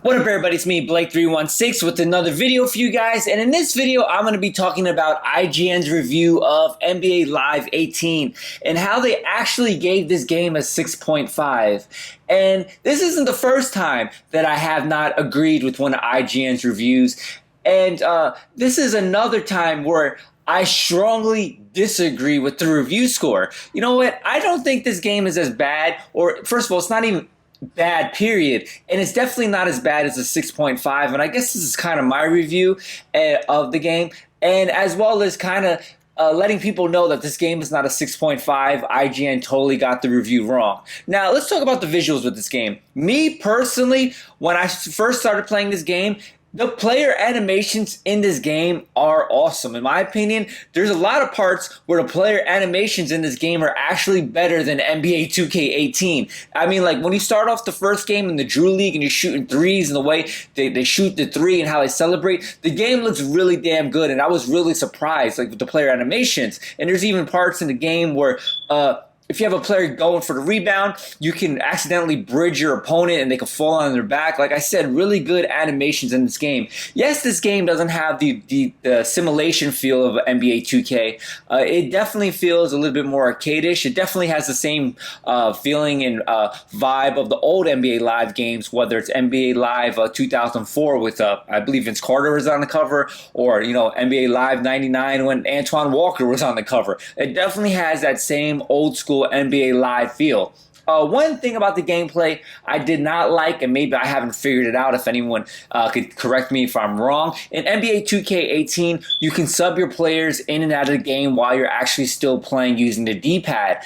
What up everybody, it's me Blake316 with another video for you guys, and in this video I'm going to be talking about IGN's review of NBA Live 18 and how they actually gave this game a 6.5. And this isn't the first time that I have not agreed with one of IGN's reviews, and this is another time where I strongly disagree with the review score. You know what? I don't think this game is as bad, or first of all, it's not even bad period, and it's definitely not as bad as a 6.5, and I guess this is kind of my review of the game, and as well as kind of letting people know that this game is not a 6.5. IGN totally got the review wrong. Now let's talk about the visuals with this game. Me personally, when I first started playing this game, the player animations in this game are awesome. In my opinion, there's a lot of parts where the player animations in this game are actually better than NBA 2K18. I mean, like when you start off the first game in the Drew League and you're shooting threes and the way they shoot the three and how they celebrate, the game looks really damn good, and I was really surprised like with the player animations. And there's even parts in the game where if you have a player going for the rebound, you can accidentally bridge your opponent and they can fall on their back. Like I said, really good animations in this game. Yes, this game doesn't have the simulation feel of NBA 2K. It definitely feels a little bit more arcade-ish. It definitely has the same feeling and vibe of the old NBA Live games, whether it's NBA Live 2004 with, I believe Vince Carter was on the cover, or, you know, NBA Live 99 when Antoine Walker was on the cover. It definitely has that same old school NBA Live feel. One thing about the gameplay I did not like, and maybe I haven't figured it out, if anyone could correct me if I'm wrong, in NBA 2K18 you can sub your players in and out of the game while you're actually still playing using the D-pad.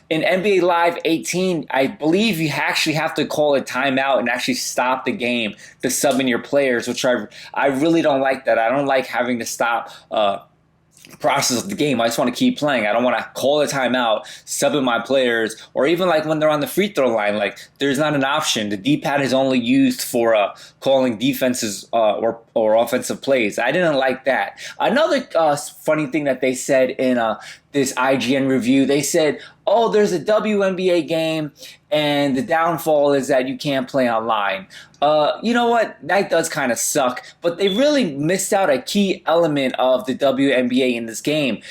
In NBA Live 18, I believe you actually have to call a timeout and actually stop the game to sub in your players, which I really don't like that. I don't like having to stop process of the game. I just want to keep playing. I don't want to call a timeout, sub in my players, or even like when they're on the free throw line, like there's not an option. The D-pad is only used for calling defenses or offensive plays. I didn't like that. Another funny thing that they said in this IGN review, they said, oh, there's a WNBA game and the downfall is that you can't play online. You know what? That does kind of suck, but they really missed out a key element of the WNBA in this game.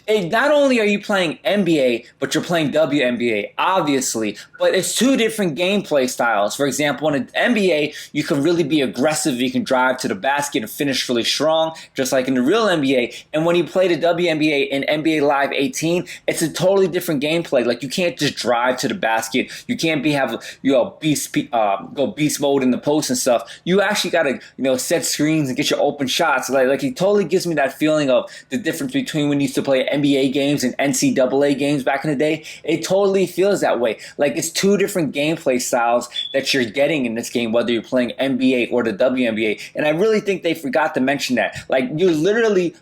Not only are you playing NBA, but you're playing WNBA, obviously, but it's two different gameplay styles. For example, in an NBA, you can really be aggressive. You can drive to the basket and finish really strong, just like in the real NBA. And when you play the WNBA in NBA Live 18, it's a totally different gameplay. Like you can't just drive to the basket. You can't go beast mode in the post and stuff. You actually got to set screens and get your open shots. Like it totally gives me that feeling of the difference between when you used to play NBA games and NCAA games back in the day. It totally feels that way. Like it's two different gameplay styles that you're getting in this game, whether you're playing NBA or the WNBA. And I really think they forgot to mention that. Like you're literally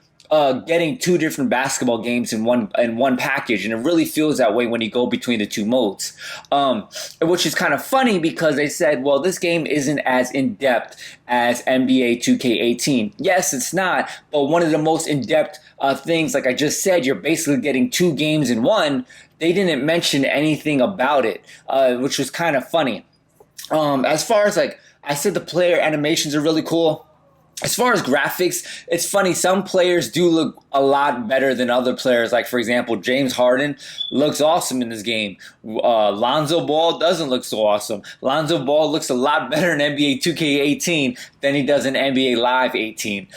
getting two different basketball games in one package, and it really feels that way when you go between the two modes, which is kind of funny because they said, well, this game isn't as in-depth as NBA 2K18. Yes, it's not, but one of the most in-depth things, like I just said, you're basically getting two games in one. They didn't mention anything about it, which was kind of funny. As far as, like I said, the player animations are really cool. As far as graphics, it's funny. Some players do look a lot better than other players. Like, for example, James Harden looks awesome in this game. Lonzo Ball doesn't look so awesome. Lonzo Ball looks a lot better in NBA 2K18 than he does in NBA Live 18.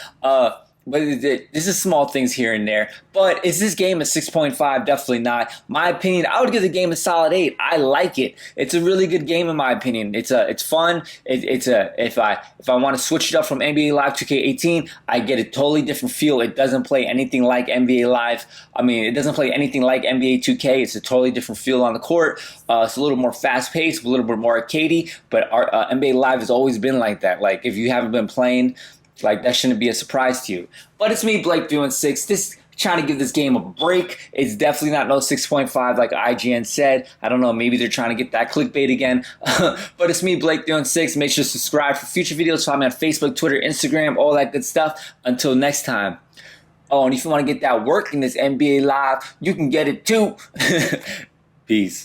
But this is small things here and there. But is this game a 6.5? Definitely not. My opinion, I would give the game a solid 8. I like it. It's a really good game in my opinion. It's fun. If I want to switch it up from NBA Live 2K18, I get a totally different feel. It doesn't play anything like NBA Live. I mean, it doesn't play anything like NBA 2K. It's a totally different feel on the court. It's a little more fast-paced, a little bit more arcadey. But our NBA Live has always been like that. Like if you haven't been playing, like that shouldn't be a surprise to you. But it's me, Blake316. This trying to give this game a break. It's definitely not no 6.5 like IGN said. I don't know, maybe they're trying to get that clickbait again. But it's me, Blake316. Make sure to subscribe for future videos. Follow me on Facebook, Twitter, Instagram, all that good stuff. Until next time. Oh, and if you want to get that work in this NBA Live, you can get it too. Peace.